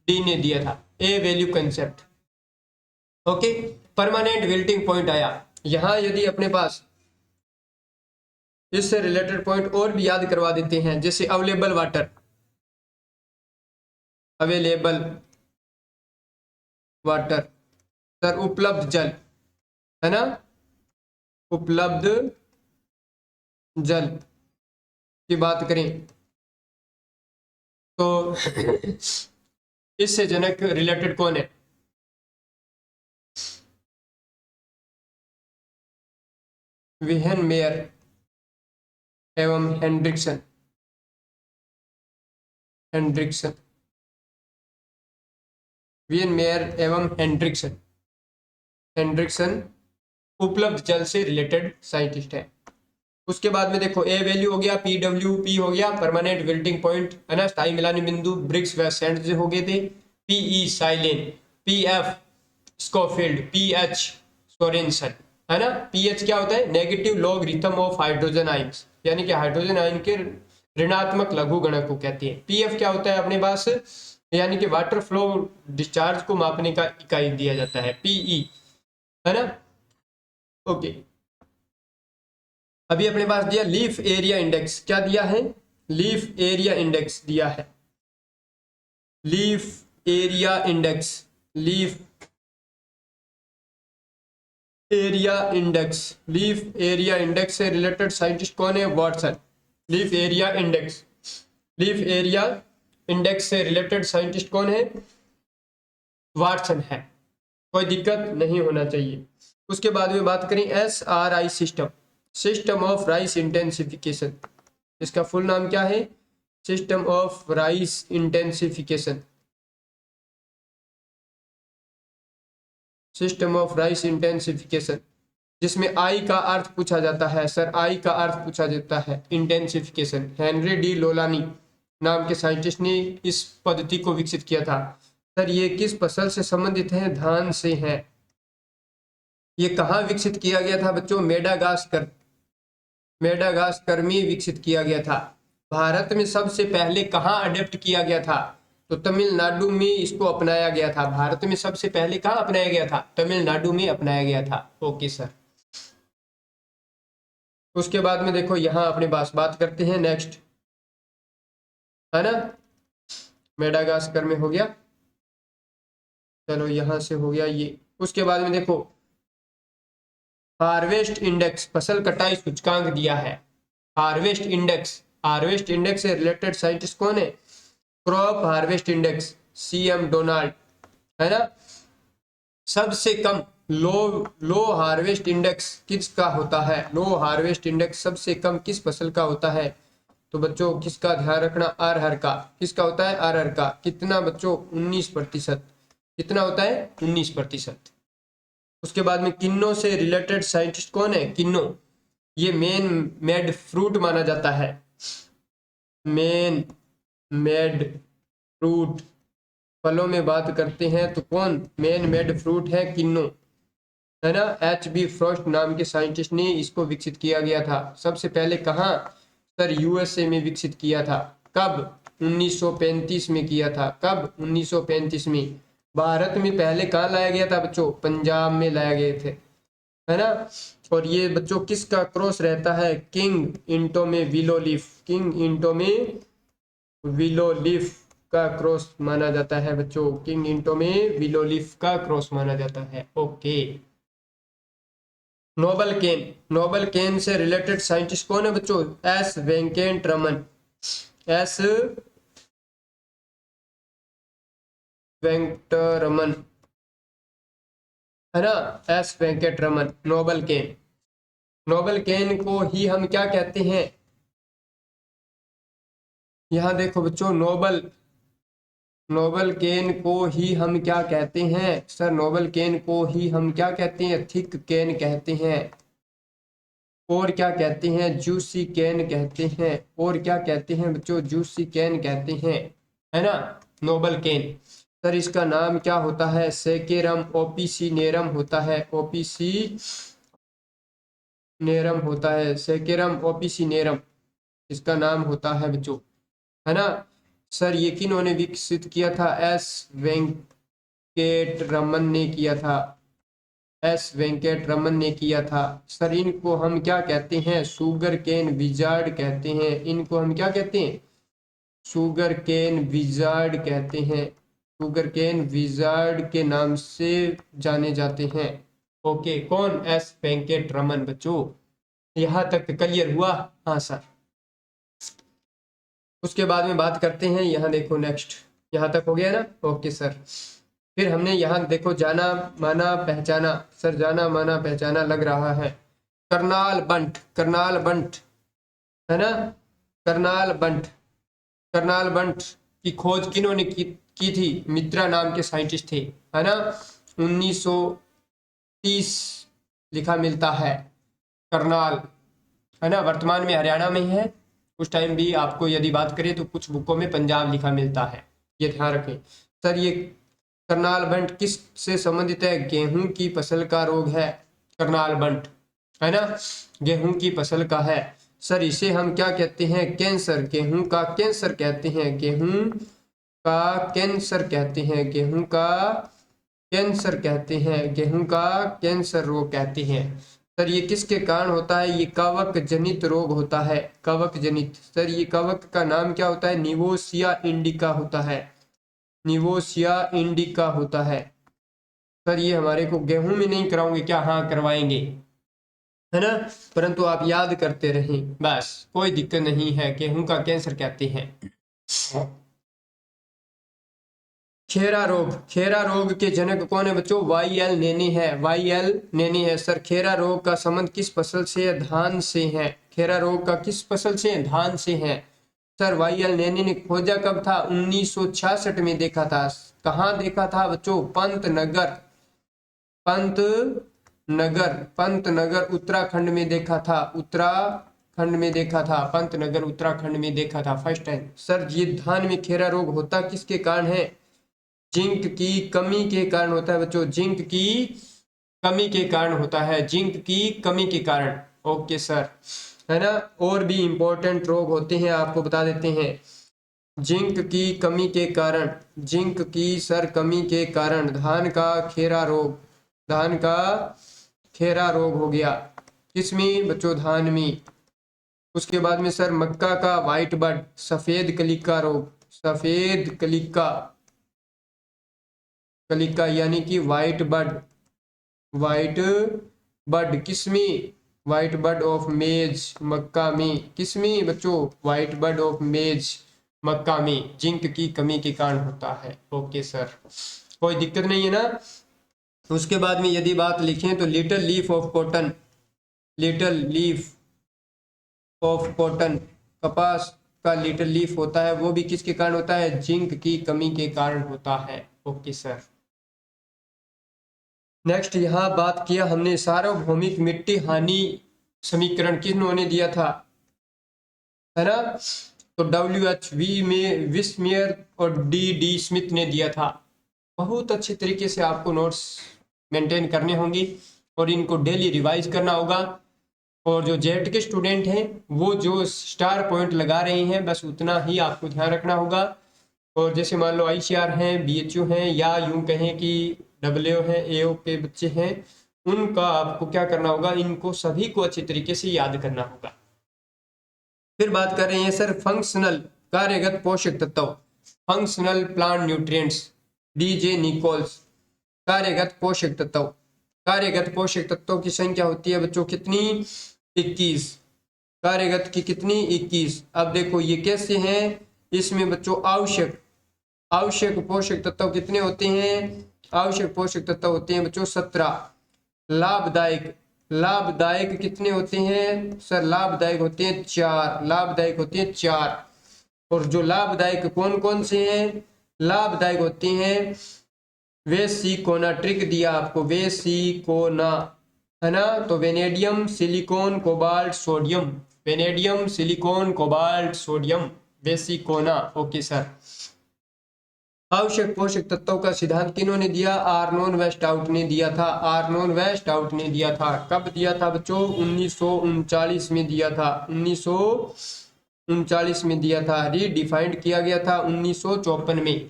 डी ने दिया था A value concept. Okay, permanent wilting point आया। यहां यदि अपने पास इससे रिलेटेड पॉइंट और भी याद करवा देते हैं, जैसे available water, available water, sir उपलब्ध जल, है ना? उपलब्ध जल की बात करें तो इससे जनक रिलेटेड कौन है? विहन मेयर एवं हेनड्रिक्सन, हेनड्रिक्सन, वियन मेयर एवं हेनड्रिक्सन, हेनड्रिक्सन उपलब्ध जल से रिलेटेड साइंटिस्ट है। उसके बाद में देखो ए वैल्यू हो गया, PWP हो गया परमानेंट विल्टिंग पॉइंट, है ना? स्थायी मिलानी बिंदु, ब्रिग्स व सेंट हो गए थे। PE साइलेन, PF Schofield, PH Sorensen, है ना? PH क्या होता है? Negative logarithm of hydrogen ions, यानी कि हाइड्रोजन आयन के ऋणात्मक लघु गणक को कहते हैं। PF क्या होता है अपने पास? यानी कि वाटर फ्लो डिस्चार्ज को मापने का इकाई दिया जाता है, PE, है ना? ओके, अभी अपने पास दिया लीफ एरिया इंडेक्स। क्या दिया है? लीफ एरिया इंडेक्स दिया है, leaf area index, leaf area index. Leaf area index से रिलेटेड साइंटिस्ट कौन है? Watson. Leaf area index, leaf area index से रिलेटेड साइंटिस्ट कौन है? वाटसन है। कोई दिक्कत नहीं होना चाहिए। उसके बाद में बात करें SRI system, system of rice intensification. इसका फुल नाम क्या है? System of rice intensification. System of rice intensification, जिसमें आई का अर्थ पूछा जाता है। सर आई का अर्थ पूछा जाता है इंटेंसिफिकेशन। हेनरी डी लोलानी नाम के साइंटिस्ट ने इस पद्धति को विकसित किया था। सर ये किस फसल से संबंधित है? धान से है। ये कहाँ विकसित किया गया था बच्चों? मेडागास्कर में विकसित किया गया था। भारत में सबसे पहले कहाँ अडेप्ट किया गया था? तो तमिलनाडु में इसको अपनाया गया था। भारत में सबसे पहले कहाँ अपनाया गया था? तमिलनाडु में अपनाया गया था। Okay sir. उसके बाद में देखो यहाँ अपने पास बात करते हैं नेक्स्ट, है ना, मेडागास्कर में हो गया, चलो यहाँ से हो गया ये। उसके बाद में देखो हार्वेस्ट इंडेक्स, फसल कटाई सूचकांक दिया है। हार्वेस्ट इंडेक्स से रिलेटेड साइंटिस्ट कौन है? Crop harvest index, CM Donald, है ना। सबसे कम लो हार्वेस्ट इंडेक्स किसका होता है? लो हार्वेस्ट इंडेक्स सबसे कम किस फसल का होता है? तो बच्चों किसका ध्यान रखना? अरहर का। किसका होता है? अरहर का। कितना बच्चों? 19%। कितना होता है? 19%। उसके बाद में किन्नो से रिलेटेड साइंटिस्ट कौन है? किन्नो, ये मेन मेड फ्रूट माना जाता है। मेन मेड फ्रूट, फलों में बात करते हैं तो कौन मेन मेड फ्रूट है? किन्नो, है ना। HB फ्रॉस्ट नाम के साइंटिस्ट ने इसको विकसित किया गया था। सबसे पहले कहाँ? सर USA में विकसित किया था। कब? 1935 में किया था। कब? 1935 में। भारत में पहले कहाँ लाया गया था बच्चों? पंजाब में लाया गए थे, है ना। और ये बच्चों किसका क्रॉस रहता है? किंग इंटो में विलो लीफ, किंग इंटो में विलो लीफ का क्रॉस माना जाता है बच्चों। किंग इंटो में विलो लीफ का क्रॉस माना जाता है। ओके। नोबल केन से रिलेटेड साइंटिस्ट कौन है बच्चों? एस वेंकट रमन, एस वेंकटरमन, है ना, एस वेंकटरमन। नोबल केन को ही हम क्या कहते हैं? यहां देखो बच्चों, नोबल केन को ही हम क्या कहते हैं? सर नोबल केन को ही हम क्या कहते हैं? थिक केन कहते हैं। और क्या कहते हैं? जूसी केन कहते हैं। और क्या कहते हैं बच्चों? जूसी केन कहते हैं, है ना, नोबल केन। सर इसका नाम क्या होता है? सेकेरम ओपिसिनेरम होता है। ओपिसिनेरम होता है, सेकेरम ओपिसिनेरम इसका नाम होता है बच्चों, है ना। सर ये किन्होंने विकसित किया था? एस वेंकट रमन ने किया था। एस वेंकट रमन ने किया था। सर इनको हम क्या कहते हैं? शुगर केन विजार्ड कहते हैं। इनको हम क्या कहते हैं? शुगर केन विजार्ड कहते हैं। शुगर केन विजार्ड के नाम से जाने जाते हैं। ओके, कौन? एस वेंकट रमन। बच्चों यहाँ तक क्लियर हुआ? हाँ सर। उसके बाद में बात करते हैं, यहाँ देखो नेक्स्ट, यहाँ तक हो गया ना? Okay sir. फिर हमने यहाँ देखो जाना माना पहचाना। सर जाना माना पहचाना लग रहा है। करनाल बंट, है ना। करनाल बंट की खोज किन्होंने की थी? मित्रा नाम के साइंटिस्ट थे, है ना। 1930 लिखा मिलता है करनाल, है ना। वर्तमान में हरियाणा में है। उस टाइम भी आपको यदि बात करें तो कुछ बुकों में पंजाब लिखा मिलता है, ये ध्यान रखें। सर ये करनाल बंट किस से संबंधित है? गेहूं की फसल का रोग है करनाल बंट, है ना, गेहूं की फसल का है। सर इसे हम क्या कहते हैं? कैंसर, गेहूं का कैंसर कहते हैं। गेहूं का कैंसर कहते हैं। गेहूं का कैंसर कहते हैं। गेहूं का कैंसर रोग कहते हैं। सर ये किसके कारण होता है? ये कवक जनित रोग होता है। कवक जनित। सर ये कवक का नाम क्या होता है? निवोसिया इंडिका होता है। निवोसिया इंडिका होता है। सर ये हमारे को गेहूं में नहीं कराओगे क्या? हाँ करवाएंगे, है ना, परंतु आप याद करते रहें बस, कोई दिक्कत नहीं है। गेहूं का कैंसर कहते हैं। खेरा रोग के जनक कौन है बच्चों? वाईएल नेनी है। वाईएल नेनी है। सर खेरा रोग का संबंध किस फसल से है? धान से है। खेरा रोग का किस फसल से? धान से है। सर वाईएल नेनी ने खोजा कब था? 1966 में देखा था। कहाँ देखा था बच्चों? पंतनगर, पंतनगर उत्तराखंड में देखा था, उत्तराखंड में देखा था, पंतनगर उत्तराखंड में देखा था फर्स्ट टाइम। सर ये धान में खेरा रोग होता किसके कारण है? जिंक की कमी के कारण होता है बच्चों, जिंक की कमी के कारण होता है, जिंक की कमी के कारण। ओके सर, है ना। और भी इंपॉर्टेंट रोग होते हैं, आपको बता देते हैं। जिंक की कमी के कारण, जिंक की सर कमी के कारण धान का खेरा रोग, धान का खेरा रोग हो गया किसमें बच्चों? धान में। उसके बाद में सर मक्का का व्हाइट बड, सफेद कलिका रोग, सफेद कलिका, कलिका यानी कि व्हाइट बड, व्हाइट बड किसमें? व्हाइट बड ऑफ मेज, मक्का में। किसमें बच्चों? व्हाइट बड ऑफ मेज, मक्का में। जिंक की कमी के कारण होता है। ओके सर, कोई दिक्कत नहीं है ना। उसके बाद में यदि बात लिखें तो little leaf of cotton, little leaf of cotton, कपास का लिटिल लीफ होता है, वो भी किसके कारण होता है? जिंक की कमी के कारण होता है। ओके सर, नेक्स्ट यहाँ बात किया हमने सार्वभौमिक मिट्टी हानि समीकरण किन्होंने दिया था, है ना। तो WHV में विस्मियर और D स्मिथ ने दिया था। बहुत अच्छे तरीके से आपको नोट्स मेंटेन करने होंगे और इनको डेली रिवाइज करना होगा। और जो जेट के स्टूडेंट हैं वो जो स्टार पॉइंट लगा रहे हैं बस उतना ही आपको ध्यान रखना होगा। और जैसे मान लो ICR हैं, BHU हैं, या यूं कहें कि WO हैं, AO के बच्चे हैं, उनका आपको क्या करना होगा? इनको सभी को अच्छी तरीके से याद करना होगा। फिर बात कर रहे हैं सर फंक्शनल कार्यगत पोषक तत्व, functional plant nutrients, DJ Nicholas. कार्यगत पोषक तत्व, कार्यगत पोषक तत्वों की संख्या होती है बच्चों कितनी? 21। कार्यगत की कितनी? 21। अब देखो ये कैसे हैं, इसमें बच्चों आवश्यक, आवश्यक पोषक तत्व कितने होते हैं? आवश्यक पोषक तत्व होते हैं बच्चों 17। लाभदायक, लाभदायक कितने होते हैं सर? लाभदायक होते हैं 4, लाभदायक होते हैं 4। और जो लाभदायक कौन कौन से हैं? लाभदायक होते हैं वेसिकोना, ट्रिक दिया आपको, वेसिकोना, है ना। तो vanadium, silicon, cobalt, sodium, vanadium, silicon, cobalt, sodium, वेसिकोना। ओके सर, आवश्यक पोषक तत्वों का सिद्धांत किन्होंने दिया? आर्नोन वेस्टआउट ने दिया था, आर्नोन वेस्टआउट ने दिया था। कब दिया था बच्चों? 1939 में दिया था, 1939 में दिया था। रीडिफाइंड किया गया था 1954 में,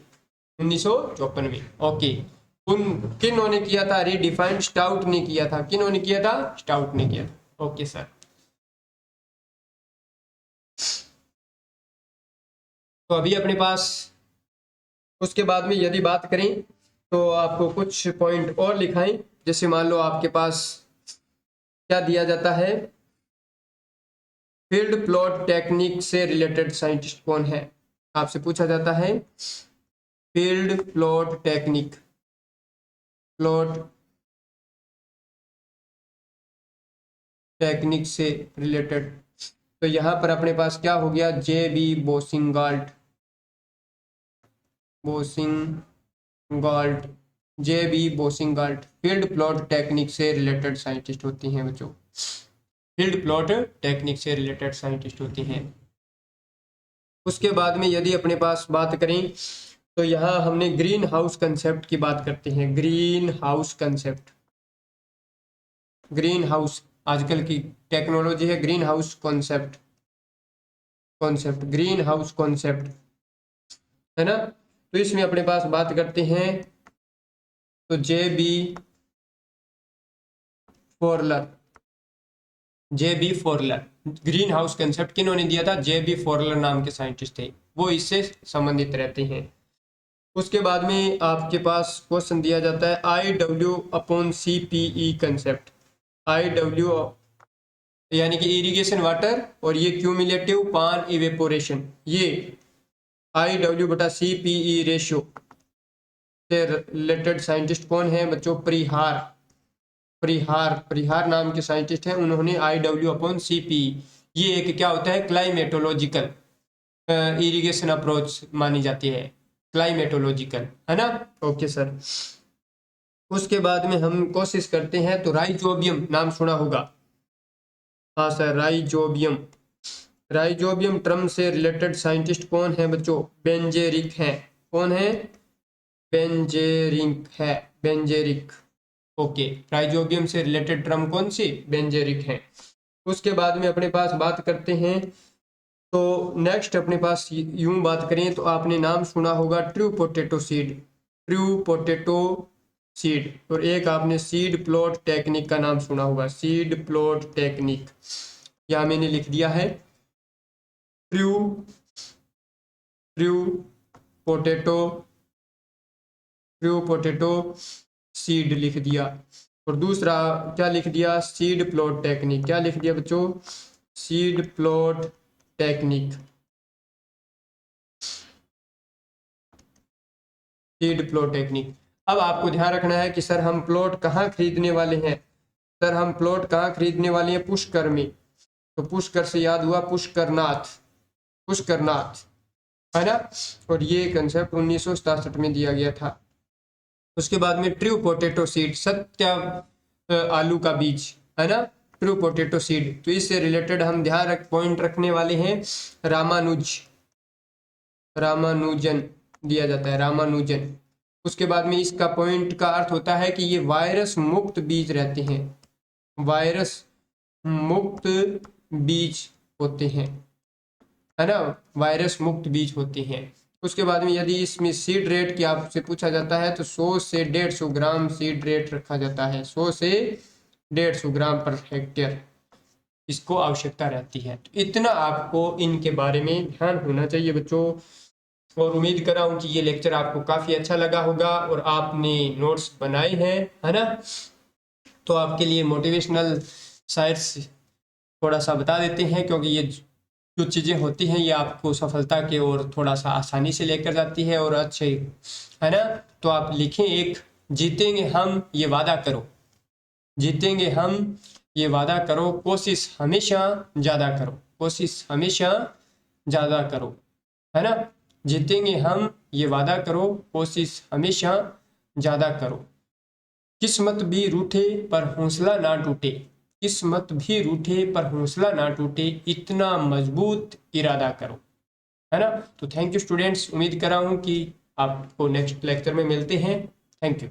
1954 में। ओके, उन किन्होंने किया था रीडिफाइंड? स्टाउट ने किया था। किन्होंने किया था? स्टाउट ने किया था। ओके सर, तो अभी अपने पास उसके बाद में यदि बात करें तो आपको कुछ पॉइंट और लिखाएं। जैसे मान लो आपके पास क्या दिया जाता है, फील्ड प्लॉट टेक्निक से रिलेटेड साइंटिस्ट कौन है? आपसे पूछा जाता है field plot technique, plot technique से रिलेटेड। तो यहां पर अपने पास क्या हो गया? JB Boussingault, Boussingault, JB Boussingault field plot technique से रिलेटेड साइंटिस्ट होती हैं बच्चों, फील्ड प्लॉट टेक्निक से रिलेटेड साइंटिस्ट होती हैं। उसके बाद में यदि अपने पास बात करें तो यहाँ हमने ग्रीन हाउस कंसेप्ट की बात करते हैं, green house concept, green house आजकल की टेक्नोलॉजी है, green house concept, concept green house concept, है ना। तो इसमें अपने पास बात करते हैं तो JB फोरलर, JB फोरलर, ग्रीन हाउस कंसेप्ट किन्होंने दिया था? JB फोरलर नाम के साइंटिस्ट थे, वो इससे संबंधित रहते हैं। उसके बाद में आपके पास क्वेश्चन दिया जाता है IW/CPE कंसेप्ट, IW यानी कि इरिगेशन वाटर, और ये क्यूमुलेटिव पान इवेपोरेशन, ये IW/CPE रेशियो से रिलेटेड साइंटिस्ट कौन है बच्चों? परिहार, परिहार, परिहार नाम के साइंटिस्ट हैं, उन्होंने IW/CPE, ये एक क्या होता है? क्लाइमेटोलॉजिकल इरिगेशन अप्रोच मानी जाती है, क्लाइमेटोलॉजिकल, है ना। ओके सर, उसके बाद में हम कोशिश करते हैं, तो राइजोबियम नाम सुना होगा। हाँ सर, राइजोबियम। राइजोबियम टर्म से रिलेटेड साइंटिस्ट कौन है बच्चों? बेंजेरिक है। कौन है? बेंजेरिक है, बेंजेरिक। ओके, राइजोबियम से रिलेटेड टर्म कौन सी? बेंजेरिक है। उसके बाद में अपने पास बात करते हैं, तो नेक्स्ट अपने पास यूं बात करें तो आपने नाम सुना होगा true potato seed. True potato seed. और एक आपने सीड प्लॉट टेक्निक का नाम सुना होगा, सीड प्लॉट टेक्निक। यहाँ मैंने लिख दिया है true true potato, true potato seed लिख दिया। और दूसरा क्या लिख दिया? Seed plot technique. क्या लिख दिया बच्चों? Seed plot technique. Seed plot technique. अब आपको ध्यान रखना है कि सर हम प्लॉट कहाँ खरीदने वाले हैं? सर हम प्लॉट कहाँ खरीदने वाले हैं? पुष्कर में। तो पुष्कर से याद हुआ पुष्करनाथ, पुष्करनाथ है ना। और ये कंसेप्ट 1967 में दिया गया था। उसके बाद में ट्रू पोटैटो सीड, सत्य आलू का बीज है ना, ट्रू पोटैटो सीड। तो इससे रिलेटेड हम ध्यान पॉइंट रखने वाले हैं रामानुजन दिया जाता है, रामानुजन। उसके बाद में इसका पॉइंट का अर्थ होता है कि ये वायरस मुक्त बीज रहते हैं, वायरस मुक्त बीज होते हैं, है ना, वायरस मुक्त बीज होते हैं। उसके बाद में यदि इसमें सीड रेट की आपसे पूछा जाता है तो 100 से 150 ग्राम सीड रेट रखा जाता है, 100 से 150 ग्राम पर हेक्टेयर इसको आवश्यकता रहती है। तो इतना आपको इनके बारे में ध्यान होना चाहिए बच्चों। और उम्मीद कर रहा हूँ कि ये लेक्चर आपको काफ़ी अच्छा लगा होगा और आपने नोट्स बनाए हैं, है ना। तो आपके लिए मोटिवेशनल साइट्स थोड़ा सा बता देते हैं, क्योंकि ये जो चीज़ें होती हैं ये आपको सफलता की ओर थोड़ा सा आसानी से लेकर जाती है और अच्छे, है ना। तो आप लिखें एक, जीतेंगे हम ये वादा करो, जीतेंगे हम ये वादा करो, कोशिश हमेशा ज़्यादा करो, कोशिश हमेशा ज़्यादा करो, है ना। जीतेंगे हम ये वादा करो, कोशिश हमेशा ज़्यादा करो। किस्मत भी रूठे पर हौसला ना टूटे, किस्मत भी रूठे पर हौसला ना टूटे, इतना मजबूत इरादा करो, है ना। तो थैंक यू स्टूडेंट्स, उम्मीद कर रहा हूँ कि आपको नेक्स्ट लेक्चर में मिलते हैं। Thank you.